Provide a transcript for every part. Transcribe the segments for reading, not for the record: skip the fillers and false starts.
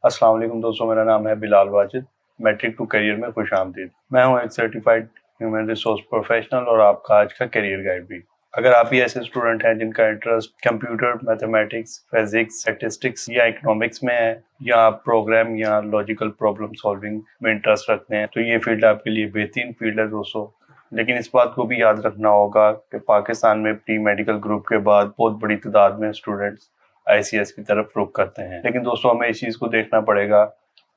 अस्सलाम वालेकुम दोस्तों, मेरा नाम है Bilal Wajid. Matric to career में खुशामदीद। मैं हूं एक सर्टिफाइड ह्यूमन रिसोर्स प्रोफेशनल और आपका आज का करियर गाइड भी। अगर आप ही ऐसे स्टूडेंट हैं जिनका interest computer, mathematics, physics, statistics या इकोनॉमिक्स में है, या आप प्रोग्राम या लॉजिकल प्रॉब्लम सॉल्विंग में इंटरेस्ट रखते हैं, तो ये फील्ड आपके लिए बेहतरीन फील्ड है दोस्तों। लेकिन इस बात को भी याद रखना होगा कि पाकिस्तान में प्री मेडिकल ग्रुप के बाद बहुत बड़ी तादाद में स्टूडेंट्स आईसीएस की तरफ रुख करते हैं। लेकिन दोस्तों, हमें इस चीज़ को देखना पड़ेगा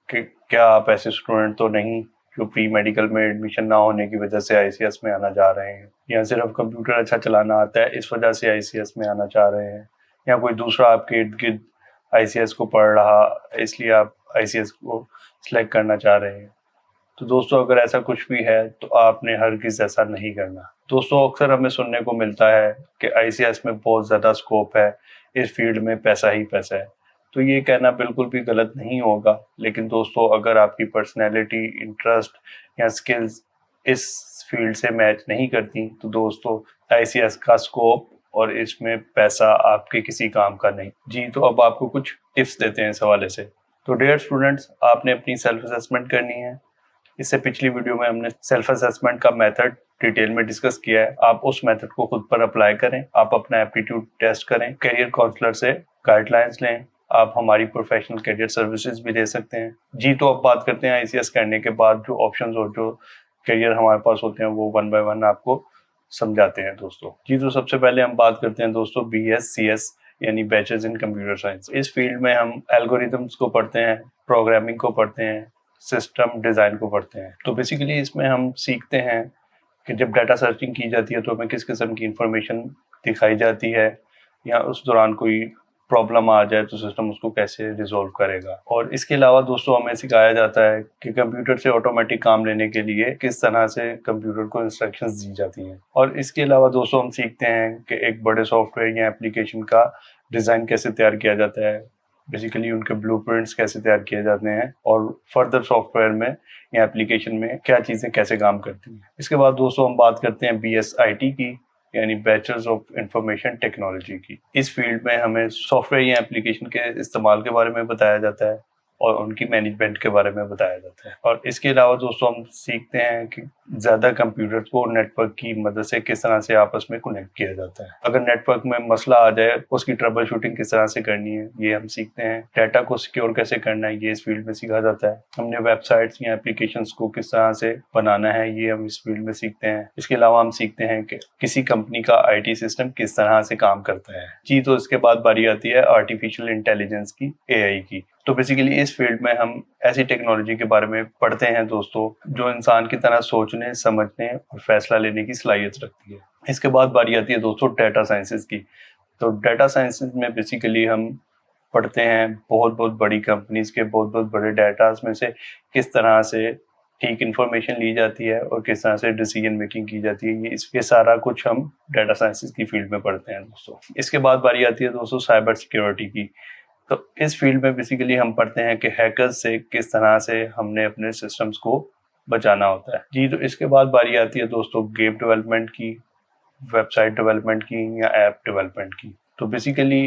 कि क्या आप ऐसे स्टूडेंट तो नहीं जो प्री मेडिकल में एडमिशन ना होने की वजह से आईसीएस में आना चाह रहे हैं, या सिर्फ कंप्यूटर अच्छा चलाना आता है इस वजह से आईसीएस में आना चाह रहे हैं, या कोई दूसरा आपके इर्द गिर्द आईसीएस को पढ़ रहा इसलिए आप आईसीएस को सिलेक्ट करना चाह रहे हैं। तो दोस्तों, अगर ऐसा कुछ भी है तो आपने हरगिज़ ऐसा नहीं करना। दोस्तों, अक्सर हमें सुनने को मिलता है कि आईसीएस में बहुत ज़्यादा स्कोप है, इस फील्ड में पैसा ही पैसा है। तो ये कहना बिल्कुल भी गलत नहीं होगा, लेकिन दोस्तों, अगर आपकी पर्सनैलिटी, इंटरेस्ट या स्किल्स इस फील्ड से मैच नहीं करती, तो दोस्तों आईसीएस का स्कोप और इसमें पैसा आपके किसी काम का नहीं। जी, तो अब आपको कुछ टिप्स देते हैं इस हवाले से। तो डियर स्टूडेंट्स, आपने अपनी सेल्फ असेसमेंट करनी है। इससे पिछली वीडियो में हमने सेल्फ असेसमेंट का मेथड डिटेल में डिस्कस किया है। आप उस मेथड को खुद पर अप्लाई करें, आप अपना एप्टीट्यूड टेस्ट करें, करियर काउंसलर से गाइडलाइंस लें, आप हमारी प्रोफेशनल करियर सर्विसेज भी ले सकते हैं। जी, तो अब बात करते हैं आईसीएस करने के बाद जो ऑप्शंस और जो करियर हमारे पास होते हैं वो वन बाय वन आपको समझाते हैं दोस्तों। जी, तो सबसे पहले हम बात करते हैं दोस्तों BScs यानी बैचलर्स इन कंप्यूटर साइंस। इस फील्ड में हम एल्गोरिथम्स को पढ़ते हैं, प्रोग्रामिंग को पढ़ते हैं, सिस्टम डिज़ाइन को पढ़ते हैं। तो बेसिकली इसमें हम सीखते हैं कि जब डाटा सर्चिंग की जाती है तो हमें किस किस्म की इंफॉर्मेशन दिखाई जाती है, या उस दौरान कोई प्रॉब्लम आ जाए तो सिस्टम उसको कैसे रिजॉल्व करेगा। और इसके अलावा दोस्तों, हमें सिखाया जाता है कि कंप्यूटर से ऑटोमेटिक काम लेने के लिए किस तरह से कंप्यूटर को इंस्ट्रक्शंस दी जाती हैं। और इसके अलावा दोस्तों, हम सीखते हैं कि एक बड़े सॉफ्टवेयर या एप्लीकेशन का डिज़ाइन कैसे तैयार किया जाता है, बेसिकली उनके ब्लूप्रिंट्स कैसे तैयार किए जाते हैं, और फर्दर सॉफ्टवेयर में या एप्लीकेशन में क्या चीज़ें कैसे काम करती हैं। इसके बाद दोस्तों, हम बात करते हैं BSIT की, यानी बैचलर्स ऑफ इंफॉर्मेशन टेक्नोलॉजी की। इस फील्ड में हमें सॉफ्टवेयर या एप्लीकेशन के इस्तेमाल के बारे में बताया जाता है और उनकी मैनेजमेंट के बारे में बताया जाता है। और इसके अलावा दोस्तों, हम सीखते हैं कि ज़्यादा कंप्यूटर्स को नेटवर्क की मदद से किस तरह से आपस में कनेक्ट किया जाता है। अगर नेटवर्क में मसला आ जाए, उसकी ट्रबल शूटिंग किस तरह से करनी है, ये हम सीखते हैं। डाटा को सिक्योर कैसे करना है, ये इस फील्ड में सीखा जाता है। हमने वेबसाइट्स या एप्लीकेशंस को किस तरह से बनाना है, ये हम इस फील्ड में सीखते हैं। इसके अलावा हम सीखते हैं कि किसी कंपनी का IT सिस्टम किस तरह से काम करता है। जी, तो इसके बाद बारी आती है आर्टिफिशियल इंटेलिजेंस की, AI की। तो बेसिकली इस फील्ड में हम ऐसी टेक्नोलॉजी के बारे में पढ़ते हैं दोस्तों, जो इंसान की तरह सोचने, समझने और फैसला लेने की सलाहियत रखती है। इसके बाद बारी आती है दोस्तों डाटा साइंसेस की। तो डाटा साइंसेस में बेसिकली हम पढ़ते हैं बहुत बहुत बड़ी कंपनीज के बहुत बहुत बड़े डाटास में से किस तरह से ठीक इन्फॉर्मेशन ली जाती है और किस तरह से डिसीजन मेकिंग की जाती है। ये सारा कुछ हम डाटा साइंसेस की फील्ड में पढ़ते हैं दोस्तों। इसके बाद बारी आती है दोस्तों साइबर सिक्योरिटी की। तो इस फील्ड में बेसिकली हम पढ़ते हैं कि हैकर्स से किस तरह से हमने अपने सिस्टम्स को बचाना होता है। जी, तो इसके बाद बारी आती है दोस्तों गेम डेवलपमेंट की, वेबसाइट डेवलपमेंट की या ऐप डेवलपमेंट की। तो बेसिकली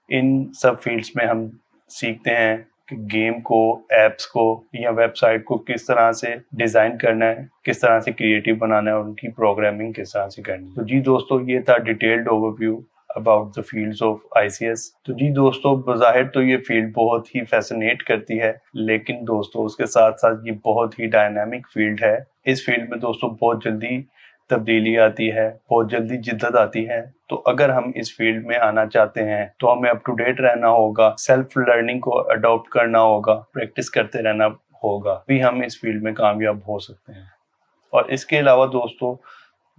इन सब फील्ड्स में हम सीखते हैं कि गेम को, ऐप्स को या वेबसाइट को किस तरह से डिज़ाइन करना है, किस तरह से क्रिएटिव बनाना है और उनकी प्रोग्रामिंग किस तरह से करनी है। तो जी दोस्तों, ये था detailed overview about the fields of ICS. तो जी दोस्तों, बज़ाहिर तो ये फील्ड बहुत ही फैसिनेट करती है, लेकिन दोस्तों उसके साथ साथ ये बहुत ही डायनामिक फील्ड है। इस फील्ड में दोस्तों बहुत जल्दी तब्दीली आती है, बहुत जल्दी जिद्दत आती है। तो अगर हम इस फील्ड में आना चाहते हैं तो हमें अप टू डेट रहना होगा, सेल्फ लर्निंग को अडॉप्ट करना होगा, प्रैक्टिस करते रहना होगा, भी हम इस फील्ड में कामयाब हो सकते हैं। और इसके अलावा दोस्तों,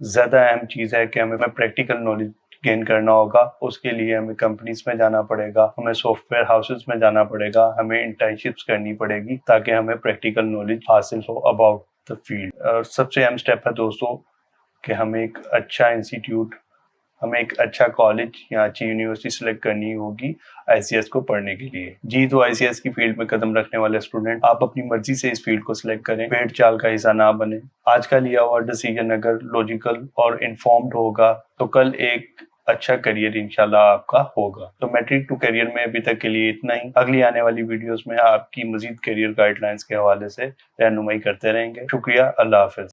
ज़्यादा अहम चीज़ है कि हमें प्रैक्टिकल नॉलेज गेन करना होगा। उसके लिए हमें कंपनीज में जाना पड़ेगा, हमें सॉफ्टवेयर हाउसेस में जाना पड़ेगा, हमें इंटर्नशिप्स करनी पड़ेगी ताकि हमें प्रैक्टिकल नॉलेज हासिल हो अबाउट द फील्ड। और सबसे अहम स्टेप है दोस्तों कि हमें एक अच्छा इंस्टीट्यूट, हमें एक अच्छा कॉलेज या अच्छी यूनिवर्सिटी सेलेक्ट करनी होगी आईसीएस को पढ़ने के लिए। जी, तो आईसीएस की फील्ड में कदम रखने वाले स्टूडेंट, आप अपनी मर्जी से इस फील्ड को सिलेक्ट करें, भेड़ चाल का हिस्सा ना बने। आज का लिया हुआ डिसीजन अगर लॉजिकल और इन्फॉर्म्ड होगा तो कल एक अच्छा करियर इंशाल्लाह आपका होगा। तो मैट्रिक टू करियर में अभी तक के लिए इतना ही। अगली आने वाली वीडियोस में आपकी मजीद करियर गाइडलाइंस के हवाले से रहनुमाई करते रहेंगे। शुक्रिया, अल्लाह हाफिज।